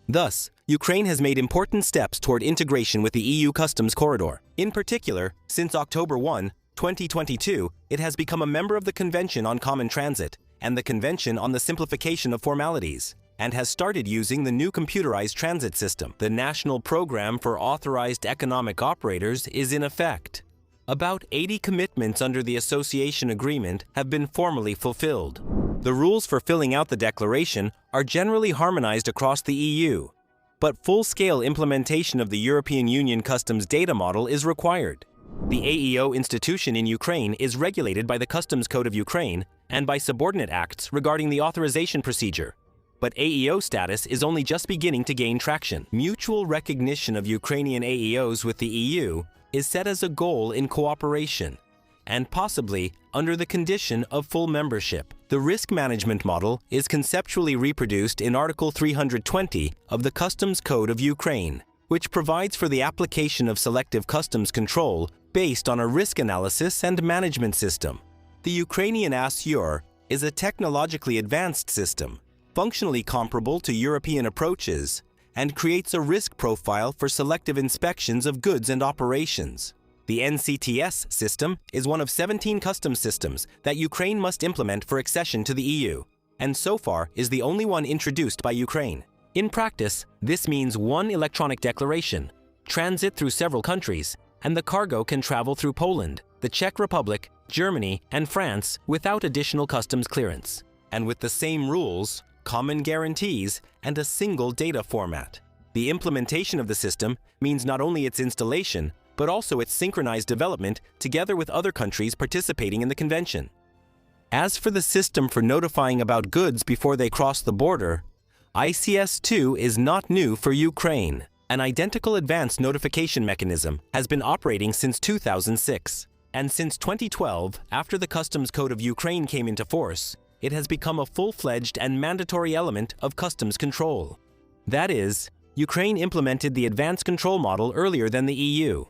Thus, Ukraine has made important steps toward integration with the EU customs corridor. In particular, since October 1, 2022, it has become a member of the Convention on Common Transit and the Convention on the Simplification of Formalities, and has started using the new computerized transit system. The National Program for Authorized Economic Operators is in effect. About 80 commitments under the association agreement have been formally fulfilled. The rules for filling out the declaration are generally harmonized across the EU, but full-scale implementation of the European Union Customs Data Model is required. The AEO institution in Ukraine is regulated by the Customs Code of Ukraine and by subordinate acts regarding the authorization procedure, but AEO status is only just beginning to gain traction. Mutual recognition of Ukrainian AEOs with the EU is set as a goal in cooperation, and possibly under the condition of full membership. The risk management model is conceptually reproduced in Article 320 of the Customs Code of Ukraine, which provides for the application of selective customs control based on a risk analysis and management system. The Ukrainian ASUR is a technologically advanced system, functionally comparable to European approaches, and creates a risk profile for selective inspections of goods and operations. The NCTS system is one of 17 customs systems that Ukraine must implement for accession to the EU, and so far is the only one introduced by Ukraine. In practice, this means one electronic declaration, transit through several countries, and the cargo can travel through Poland, the Czech Republic, Germany, and France without additional customs clearance, and with the same rules, common guarantees, and a single data format. The implementation of the system means not only its installation, but also its synchronized development together with other countries participating in the convention. As for the system for notifying about goods before they cross the border, ICS-2 is not new for Ukraine. An identical advanced notification mechanism has been operating since 2006, and since 2012, after the Customs Code of Ukraine came into force, it has become a full-fledged and mandatory element of customs control. That is, Ukraine implemented the advanced control model earlier than the EU,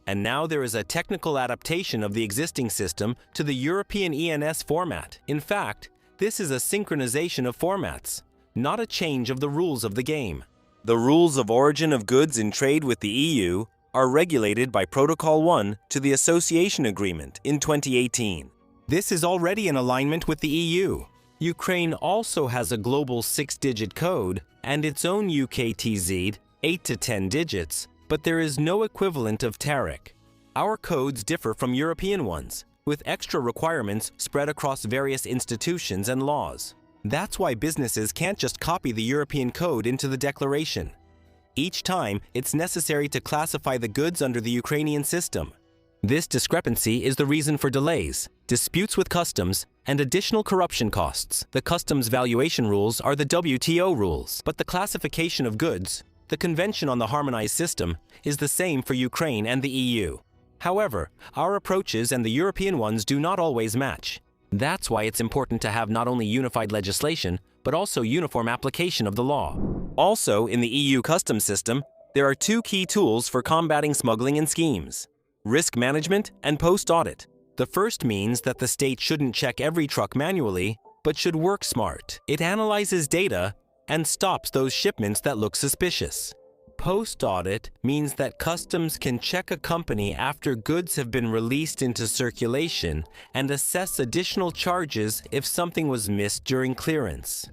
and now there is a technical adaptation of the existing system to the European ENS format. In fact, this is a synchronization of formats, not a change of the rules of the game. The rules of origin of goods in trade with the EU are regulated by Protocol 1 to the Association Agreement in 2018. This is already in alignment with the EU. Ukraine also has a global 6-digit code and its own UKTZ, 8 to 10 digits, but there is no equivalent of TARIC. Our codes differ from European ones, with extra requirements spread across various institutions and laws. That's why businesses can't just copy the European code into the declaration. Each time, it's necessary to classify the goods under the Ukrainian system. This discrepancy is the reason for delays, disputes with customs, and additional corruption costs. The customs valuation rules are the WTO rules, but the classification of goods, the Convention on the Harmonized System, is the same for Ukraine and the EU. However, our approaches and the European ones do not always match. That's why it's important to have not only unified legislation, but also uniform application of the law. Also, in the EU customs system, there are two key tools for combating smuggling and schemes: risk management and post-audit. The first means that the state shouldn't check every truck manually, but should work smart. It analyzes data and stops those shipments that look suspicious. Post-audit means that customs can check a company after goods have been released into circulation and assess additional charges if something was missed during clearance.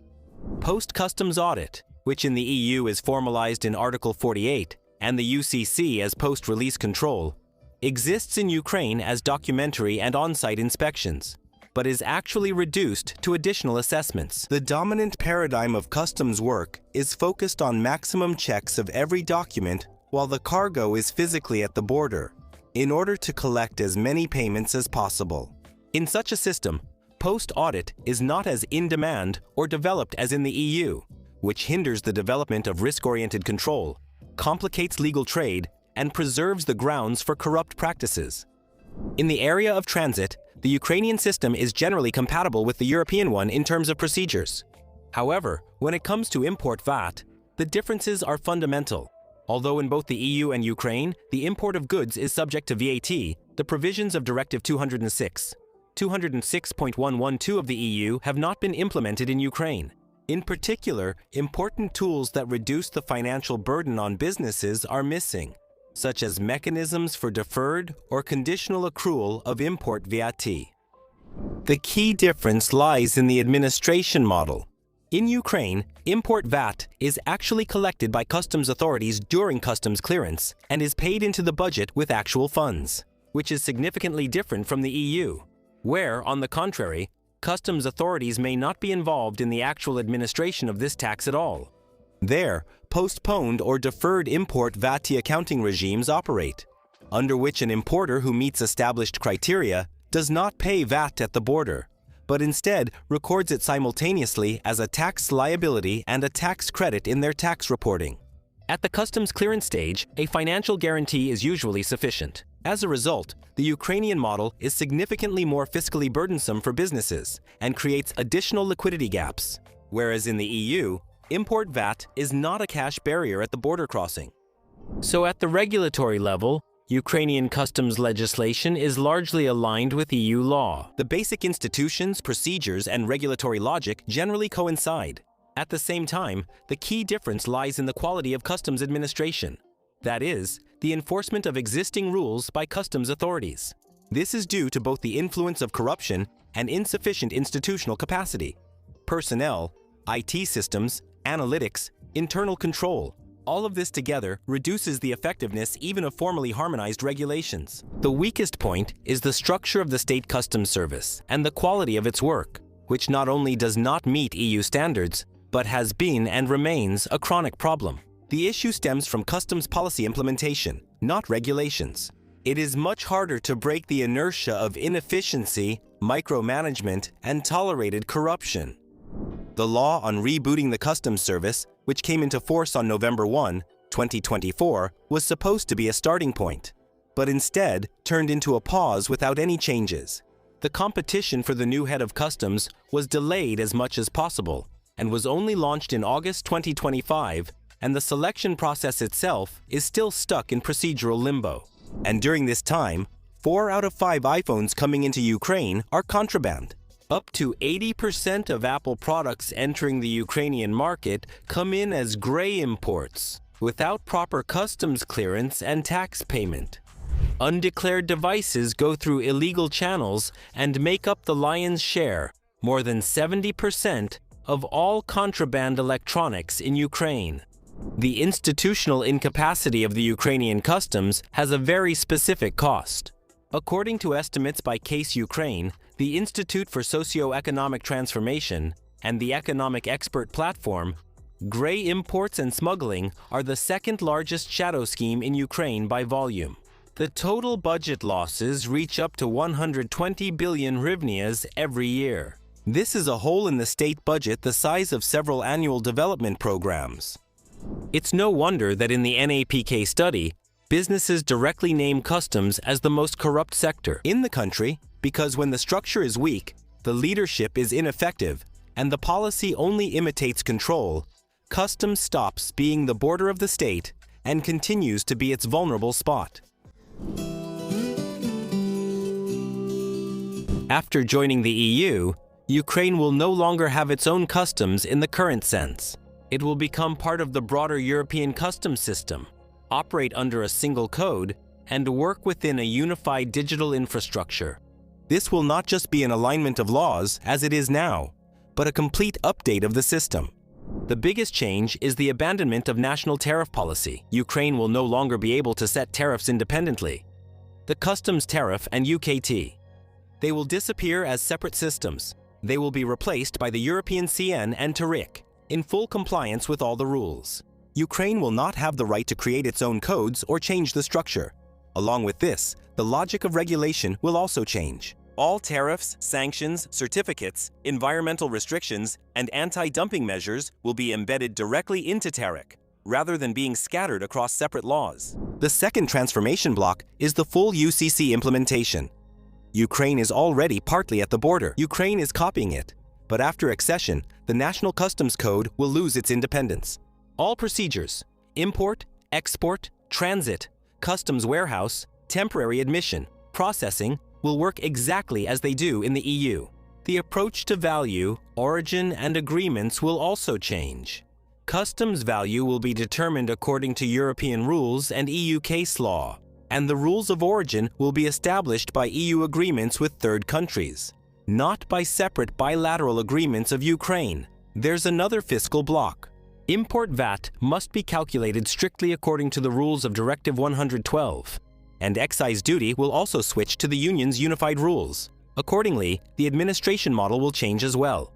Post-customs audit, which in the EU is formalized in Article 48 and the UCC as post-release control, exists in Ukraine as documentary and on-site inspections, but is actually reduced to additional assessments. The dominant paradigm of customs work is focused on maximum checks of every document while the cargo is physically at the border, in order to collect as many payments as possible. In such a system, post-audit is not as in-demand or developed as in the EU, which hinders the development of risk-oriented control, complicates legal trade, and preserves the grounds for corrupt practices. In the area of transit, the Ukrainian system is generally compatible with the European one in terms of procedures. However, when it comes to import VAT, the differences are fundamental. Although in both the EU and Ukraine, the import of goods is subject to VAT, the provisions of Directive 206.112 of the EU have not been implemented in Ukraine. In particular, important tools that reduce the financial burden on businesses are missing, such as mechanisms for deferred or conditional accrual of import VAT. The key difference lies in the administration model. In Ukraine, import VAT is actually collected by customs authorities during customs clearance and is paid into the budget with actual funds, which is significantly different from the EU, where, on the contrary, customs authorities may not be involved in the actual administration of this tax at all. There, postponed or deferred import VAT accounting regimes operate, under which an importer who meets established criteria does not pay VAT at the border, but instead records it simultaneously as a tax liability and a tax credit in their tax reporting. At the customs clearance stage, a financial guarantee is usually sufficient. As a result, the Ukrainian model is significantly more fiscally burdensome for businesses and creates additional liquidity gaps, whereas in the EU, import VAT is not a cash barrier at the border crossing. So at the regulatory level, Ukrainian customs legislation is largely aligned with EU law. The basic institutions, procedures, and regulatory logic generally coincide. At the same time, the key difference lies in the quality of customs administration. That is, the enforcement of existing rules by customs authorities. This is due to both the influence of corruption and insufficient institutional capacity. Personnel, IT systems, analytics, internal control, all of this together reduces the effectiveness even of formally harmonized regulations. The weakest point is the structure of the state customs service and the quality of its work, which not only does not meet EU standards, but has been and remains a chronic problem. The issue stems from customs policy implementation, not regulations. It is much harder to break the inertia of inefficiency, micromanagement, and tolerated corruption. The law on rebooting the customs service, which came into force on November 1, 2024, was supposed to be a starting point, but instead turned into a pause without any changes. The competition for the new head of customs was delayed as much as possible and was only launched in August 2025, and the selection process itself is still stuck in procedural limbo. And during this time, 4 out of 5 iPhones coming into Ukraine are contraband. Up to 80% of Apple products entering the Ukrainian market come in as gray imports, without proper customs clearance and tax payment. Undeclared devices go through illegal channels and make up the lion's share, more than 70% of all contraband electronics in Ukraine. The institutional incapacity of the Ukrainian customs has a very specific cost. According to estimates by Case Ukraine, the Institute for Socio-Economic Transformation, and the Economic Expert Platform, gray imports and smuggling are the second largest shadow scheme in Ukraine by volume. The total budget losses reach up to 120 billion hryvnias every year. This is a hole in the state budget the size of several annual development programs. It's no wonder that in the NAPK study, businesses directly name customs as the most corrupt sector in the country, because when the structure is weak, the leadership is ineffective, and the policy only imitates control, customs stops being the border of the state and continues to be its vulnerable spot. After joining the EU, Ukraine will no longer have its own customs in the current sense. It will become part of the broader European customs system, operate under a single code, and work within a unified digital infrastructure. This will not just be an alignment of laws, as it is now, but a complete update of the system. The biggest change is the abandonment of national tariff policy. Ukraine will no longer be able to set tariffs independently. The customs tariff and UKT. They will disappear as separate systems. They will be replaced by the European CN and TARIC, in full compliance with all the rules. Ukraine will not have the right to create its own codes or change the structure. Along with this, the logic of regulation will also change. All tariffs, sanctions, certificates, environmental restrictions, and anti-dumping measures will be embedded directly into TARIC. rather than being scattered across separate laws. The second transformation block is the full UCC implementation. Ukraine is already partly at the border. Ukraine is copying it. But after accession, the National Customs Code will lose its independence. All procedures, import, export, transit, customs warehouse, temporary admission, processing, will work exactly as they do in the EU. The approach to value, origin, and agreements will also change. Customs value will be determined according to European rules and EU case law, and the rules of origin will be established by EU agreements with third countries, not by separate bilateral agreements of Ukraine. There's another fiscal block. Import VAT must be calculated strictly according to the rules of Directive 112, and excise duty will also switch to the Union's unified rules. Accordingly, the administration model will change as well.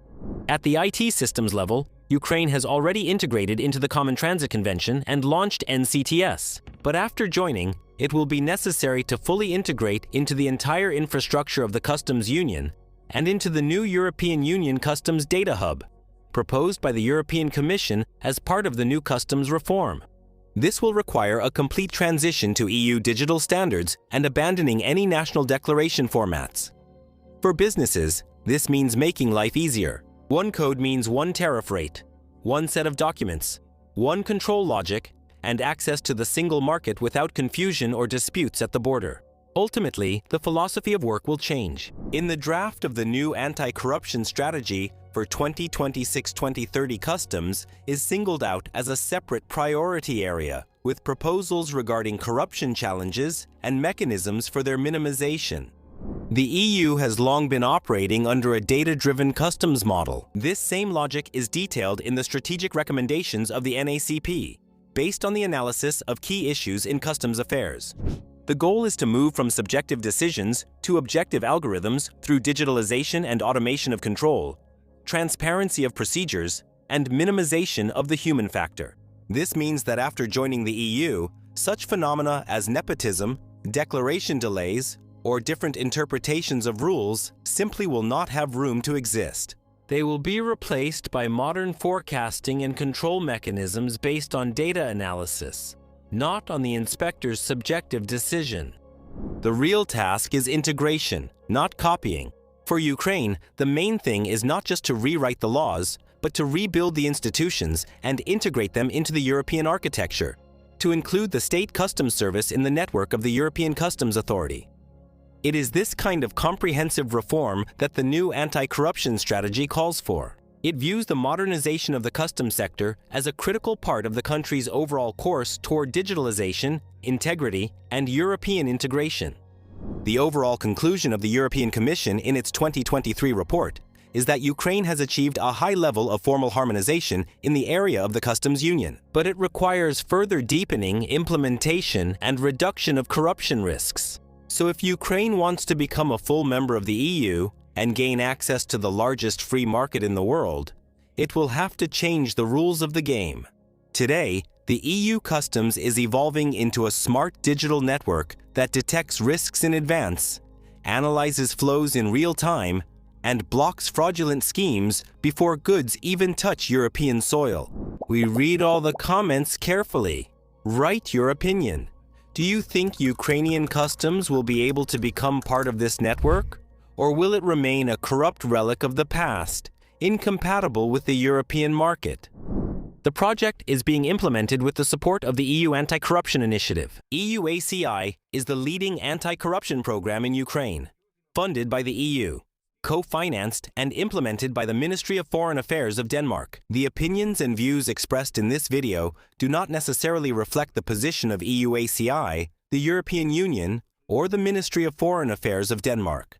At the IT systems level, Ukraine has already integrated into the Common Transit Convention and launched NCTS. But after joining, it will be necessary to fully integrate into the entire infrastructure of the Customs Union and into the new European Union Customs Data Hub, proposed by the European Commission as part of the new customs reform. This will require a complete transition to EU digital standards and abandoning any national declaration formats. For businesses, this means making life easier. One code means one tariff rate, one set of documents, one control logic, and access to the single market without confusion or disputes at the border. Ultimately, the philosophy of work will change. In the draft of the new anti-corruption strategy for 2026-2030 customs is singled out as a separate priority area, with proposals regarding corruption challenges and mechanisms for their minimization. The EU has long been operating under a data-driven customs model. This same logic is detailed in the strategic recommendations of the NACP, based on the analysis of key issues in customs affairs. The goal is to move from subjective decisions to objective algorithms through digitalization and automation of control, transparency of procedures, and minimization of the human factor. This means that after joining the EU, such phenomena as nepotism, declaration delays, or different interpretations of rules simply will not have room to exist. They will be replaced by modern forecasting and control mechanisms based on data analysis, not on the inspector's subjective decision. The real task is integration, not copying. For Ukraine, the main thing is not just to rewrite the laws, but to rebuild the institutions and integrate them into the European architecture, to include the State Customs Service in the network of the European Customs Authority. It is this kind of comprehensive reform that the new anti-corruption strategy calls for. It views the modernization of the customs sector as a critical part of the country's overall course toward digitalization, integrity, and European integration. The overall conclusion of the European Commission in its 2023 report is that Ukraine has achieved a high level of formal harmonization in the area of the customs union, but it requires further deepening, implementation, and reduction of corruption risks. So if Ukraine wants to become a full member of the EU and gain access to the largest free market in the world, it will have to change the rules of the game. Today, the EU customs is evolving into a smart digital network that detects risks in advance, analyzes flows in real time, and blocks fraudulent schemes before goods even touch European soil. We read all the comments carefully. Write your opinion. Do you think Ukrainian customs will be able to become part of this network? Or will it remain a corrupt relic of the past, incompatible with the European market? The project is being implemented with the support of the EU Anti-Corruption Initiative. EU ACI is the leading anti-corruption program in Ukraine, funded by the EU, co-financed and implemented by the Ministry of Foreign Affairs of Denmark. The opinions and views expressed in this video do not necessarily reflect the position of EU ACI, the European Union, or the Ministry of Foreign Affairs of Denmark.